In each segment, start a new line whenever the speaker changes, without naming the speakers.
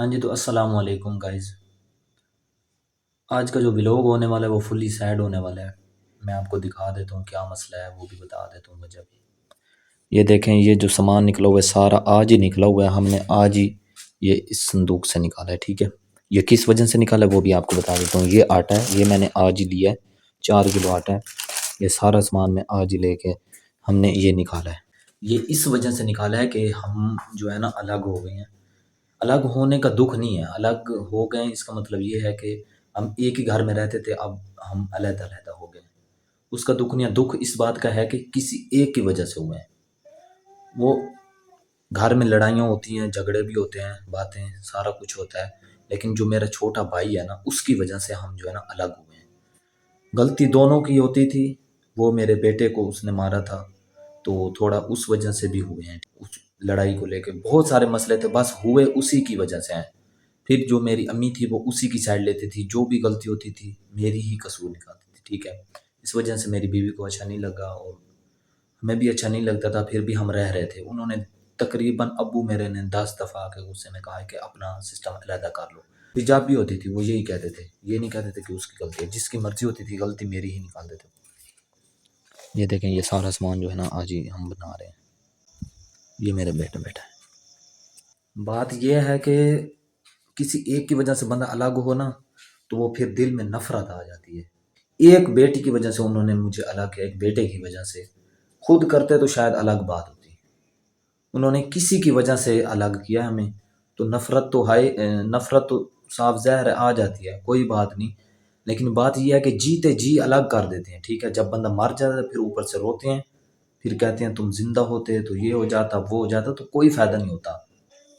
ہاں جی، تو السلام علیکم گائز۔ آج کا جو ولاگ ہونے والا ہے وہ فلی سیڈ ہونے والا ہے۔ میں آپ کو دکھا دیتا ہوں کیا مسئلہ ہے، وہ بھی بتا دیتا ہوں وجہ بھی۔ یہ دیکھیں، یہ جو سامان نکلا ہوا ہے سارا آج ہی نکلا ہوا ہے، ہم نے آج ہی یہ اس صندوق سے نکالا ہے، ٹھیک ہے۔ یہ کس وجہ سے نکالا ہے وہ بھی آپ کو بتا دیتا ہوں۔ یہ آٹا ہے، یہ میں نے آج ہی لیا ہے، 4 کلو آٹا ہے۔ یہ سارا سامان میں آج ہی لے کے ہم نے یہ نکالا ہے۔ یہ اس وجہ سے نکالا ہے کہ ہم جو ہے نا الگ ہو گئے ہیں۔ الگ ہونے کا دکھ نہیں ہے، الگ ہو گئے ہیں اس کا مطلب یہ ہے کہ ہم ایک ہی گھر میں رہتے تھے، اب ہم علیحدہ علیحدہ ہو گئے ہیں۔ اس کا دکھ نہیں ہے، دکھ اس بات کا ہے کہ کسی ایک کی وجہ سے ہوئے ہیں۔ وہ گھر میں لڑائیاں ہوتی ہیں، جھگڑے بھی ہوتے ہیں، باتیں سارا کچھ ہوتا ہے، لیکن جو میرا چھوٹا بھائی ہے نا اس کی وجہ سے ہم جو ہے نا الگ ہوئے ہیں۔ غلطی دونوں کی ہوتی تھی، وہ میرے بیٹے کو اس نے مارا تھا تو تھوڑا اس وجہ سے بھی ہوئے ہیں۔ اس لڑائی کو لے کے بہت سارے مسئلے تھے، بس ہوئے اسی کی وجہ سے ہیں۔ پھر جو میری امی تھی وہ اسی کی سائڈ لیتی تھی، جو بھی غلطی ہوتی تھی میری ہی قصور نکالتی تھی، ٹھیک ہے۔ اس وجہ سے میری بیوی کو اچھا نہیں لگا اور ہمیں بھی اچھا نہیں لگتا تھا، پھر بھی ہم رہ رہے تھے۔ انہوں نے تقریباً ابو میرے نے 10 دفعہ کے غصے میں کہا ہے کہ اپنا سسٹم علیحدہ کر لو۔ حجاب بھی ہوتی تھی، وہ یہی کہتے تھے، یہ نہیں کہتے تھے کہ اس کی غلطی ہے، جس کی مرضی ہوتی تھی غلطی میری ہی نکالتے تھے۔ یہ دیکھیں، یہ سارا سامان جو ہے نا آج ہی ہم بنا رہے ہیں۔ یہ میرے بیٹا بیٹا ہے۔ بات یہ ہے کہ کسی ایک کی وجہ سے بندہ الگ ہو نا تو وہ پھر دل میں نفرت آ جاتی ہے۔ ایک بیٹی کی وجہ سے انہوں نے مجھے الگ کیا، ایک بیٹے کی وجہ سے۔ خود کرتے تو شاید الگ بات ہوتی، انہوں نے کسی کی وجہ سے الگ کیا ہمیں، تو نفرت تو صاف ظاہر آ جاتی ہے، کوئی بات نہیں۔ لیکن بات یہ ہے کہ جیتے جی الگ کر دیتے ہیں، ٹھیک ہے۔ جب بندہ مر جاتا ہے پھر اوپر سے روتے ہیں، پھر کہتے ہیں تم زندہ ہوتے تو یہ ہو جاتا وہ ہو جاتا، تو کوئی فائدہ نہیں ہوتا۔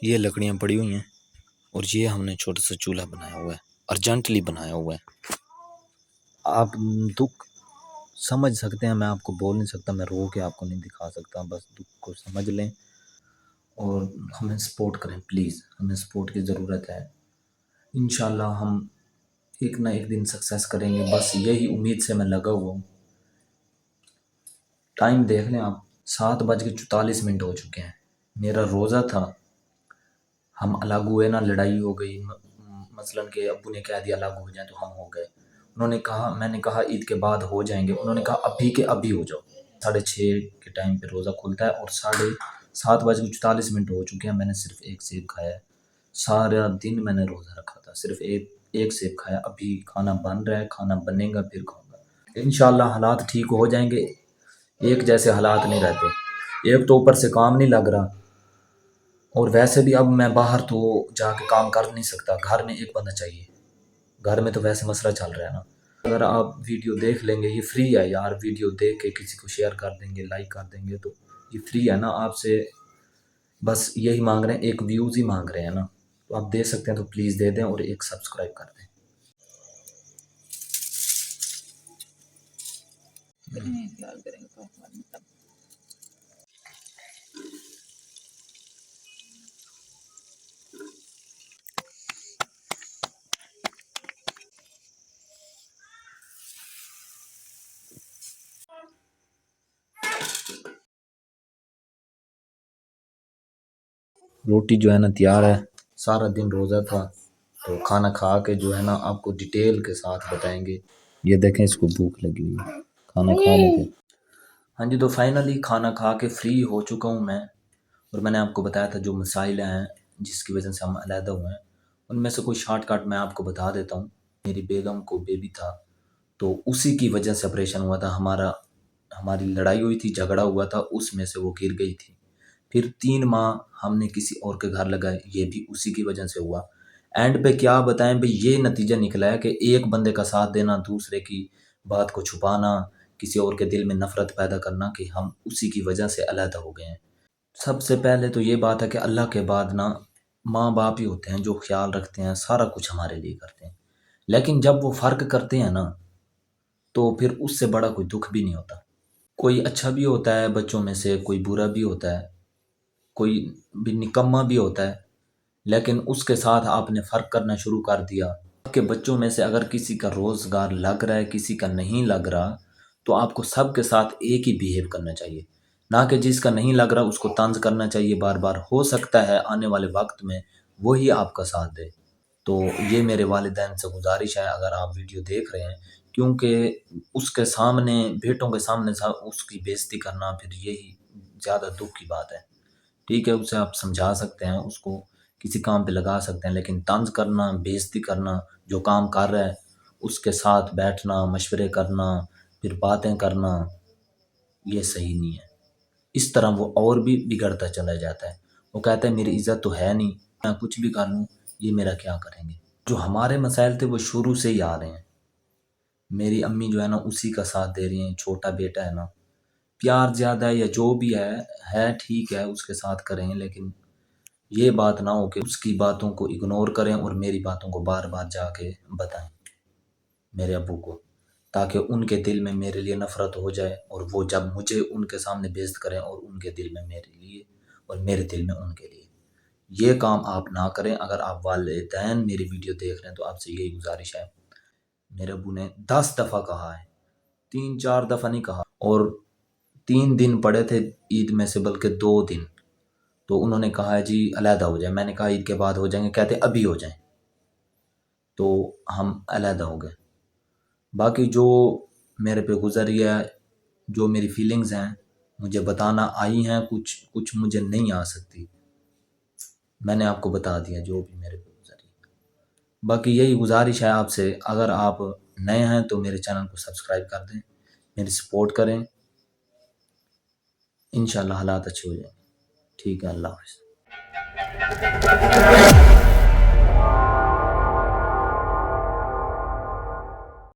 یہ لکڑیاں پڑی ہوئی ہیں اور یہ ہم نے چھوٹا سا چولہا بنایا ہوا ہے، ارجنٹلی بنایا ہوا ہے۔ آپ دکھ سمجھ سکتے ہیں، میں آپ کو بول نہیں سکتا، میں رو کے آپ کو نہیں دکھا سکتا، بس دکھ کو سمجھ لیں اور ہمیں سپورٹ کریں پلیز، ہمیں سپورٹ کی ضرورت ہے۔ انشاءاللہ ہم ایک نہ ایک دن سکسیس کریں گے، بس یہی امید سے میں لگا ہوا ہوں۔ ٹائم دیکھ لیں آپ، 7:44 ہو چکے ہیں۔ میرا روزہ تھا، ہم الگ ہوئے نا، لڑائی ہو گئی، مثلاً کہ ابو نے کہہ دیا الگ ہو جائیں تو ہم ہو گئے۔ انہوں نے کہا، میں نے کہا عید کے بعد ہو جائیں گے، انہوں نے کہا ابھی کے ابھی ہو جاؤ۔ 6:30 کے ٹائم پہ روزہ کھلتا ہے اور 7:44 ہو چکے ہیں، میں نے صرف ایک سیب کھایا ہے۔ سارا دن میں نے روزہ رکھا تھا، صرف ایک سیب کھایا، ابھی کھانا بن رہا ہے، کھانا بنے گا پھر کھاؤں گا۔ انشاءاللہ حالات ٹھیک ہو جائیں گے، ایک جیسے حالات نہیں رہتے۔ ایک تو اوپر سے کام نہیں لگ رہا، اور ویسے بھی اب میں باہر تو جا کے کام کر نہیں سکتا، گھر میں ایک بندہ چاہیے۔ گھر میں تو ویسے مسئلہ چل رہا ہے نا۔ اگر آپ ویڈیو دیکھ لیں گے، یہ فری ہے یار، ویڈیو دیکھ کے کسی کو شیئر کر دیں گے، لائک کر دیں گے، تو یہ فری ہے نا، آپ سے بس یہی مانگ رہے ہیں، ایک ویوز ہی مانگ رہے ہیں نا، تو آپ دے سکتے ہیں تو پلیز دے دیں اور ایک سبسکرائب کر دیں۔ روٹی جو ہے نا تیار ہے، سارا دن روزہ تھا تو کھانا کھا کے جو ہے نا آپ کو ڈیٹیل کے ساتھ بتائیں گے۔ یہ دیکھیں، اس کو بھوک لگی ہوئی ہے، کھانا کھا لیتے۔ ہاں جی، تو فائنلی کھانا کھا کے فری ہو چکا ہوں میں، اور میں نے آپ کو بتایا تھا جو مسائل ہیں جس کی وجہ سے ہم علیحدہ ہوئے ہیں، ان میں سے کوئی شارٹ کٹ میں آپ کو بتا دیتا ہوں۔ میری بیگم کو بیبی تھا تو اسی کی وجہ سے آپریشن ہوا تھا، ہماری لڑائی ہوئی تھی، جھگڑا ہوا تھا، اس میں سے وہ گر گئی تھی۔ پھر 3 ماہ ہم نے کسی اور کے گھر لگائے، یہ بھی اسی کی وجہ سے ہوا۔ اینڈ پہ کیا بتائیں بھئی، یہ نتیجہ نکلا ہے کہ ایک بندے کا ساتھ دینا، دوسرے کی بات کو چھپانا، کسی اور کے دل میں نفرت پیدا کرنا، کہ ہم اسی کی وجہ سے علیحدہ ہو گئے ہیں۔ سب سے پہلے تو یہ بات ہے کہ اللہ کے بعد نا ماں باپ ہی ہوتے ہیں جو خیال رکھتے ہیں، سارا کچھ ہمارے لیے کرتے ہیں، لیکن جب وہ فرق کرتے ہیں نا تو پھر اس سے بڑا کوئی دکھ بھی نہیں ہوتا۔ کوئی اچھا بھی ہوتا ہے بچوں میں سے، کوئی برا بھی ہوتا ہے، کوئی بھی نکما بھی ہوتا ہے، لیکن اس کے ساتھ آپ نے فرق کرنا شروع کر دیا کہ بچوں میں سے اگر کسی کا روزگار لگ رہا ہے، کسی کا نہیں لگ رہا، تو آپ کو سب کے ساتھ ایک ہی بیہیو کرنا چاہیے، نہ کہ جس کا نہیں لگ رہا اس کو طنز کرنا چاہیے بار بار۔ ہو سکتا ہے آنے والے وقت میں وہی آپ کا ساتھ دے۔ تو یہ میرے والدین سے گزارش ہے، اگر آپ ویڈیو دیکھ رہے ہیں، کیونکہ اس کے سامنے، بیٹوں کے سامنے اس کی بےعزتی کرنا پھر یہی زیادہ دکھ کی بات ہے۔ ٹھیک ہے، اسے آپ سمجھا سکتے ہیں، اس کو کسی کام پہ لگا سکتے ہیں، لیکن طنز کرنا، بےعزتی کرنا، جو کام کر رہا ہے اس کے ساتھ بیٹھنا، مشورے کرنا، پھر باتیں کرنا، یہ صحیح نہیں ہے۔ اس طرح وہ اور بھی بگڑتا چلا جاتا ہے۔ وہ کہتا ہے میری عزت تو ہے نہیں، میں کچھ بھی کر لوں، یہ میرا کیا کریں گے۔ جو ہمارے مسائل تھے وہ شروع سے ہی آ رہے ہیں۔ میری امی جو ہے نا اسی کا ساتھ دے رہی ہیں، چھوٹا بیٹا ہے نا، پیار زیادہ ہے یا جو بھی ہے ٹھیک ہے، اس کے ساتھ کریں، لیکن یہ بات نہ ہو کہ اس کی باتوں کو اگنور کریں اور میری باتوں کو بار بار جا کے بتائیں میرے ابو کو، تاکہ ان کے دل میں میرے لیے نفرت ہو جائے، اور وہ جب مجھے ان کے سامنے بےعزت کریں اور ان کے دل میں میرے لیے اور میرے دل میں ان کے لیے۔ یہ کام آپ نہ کریں۔ اگر آپ والدین میری ویڈیو دیکھ رہے ہیں تو آپ سے یہی گزارش ہے۔ میرے ابو نے 10 دفعہ کہا ہے، 3 4 دفعہ نہیں کہا، اور 3 دن پڑے تھے عید میں سے، بلکہ 2 دن، تو انہوں نے کہا ہے جی علیحدہ ہو جائے۔ میں نے کہا عید کے بعد ہو جائیں گے، کہتے ابھی ہو جائیں، تو ہم علیحدہ ہو گئے۔ باقی جو میرے پہ گزری ہے، جو میری فیلنگز ہیں مجھے بتانا آئی ہیں، کچھ مجھے نہیں آ سکتی، میں نے آپ کو بتا دیا جو بھی میرے پہ گزری۔ باقی یہی گزارش ہے آپ سے، اگر آپ نئے ہیں تو میرے چینل کو سبسکرائب کر دیں، میری سپورٹ کریں، انشاءاللہ حالات اچھے ہو جائیں گے۔ ٹھیک ہے، اللہ حافظ۔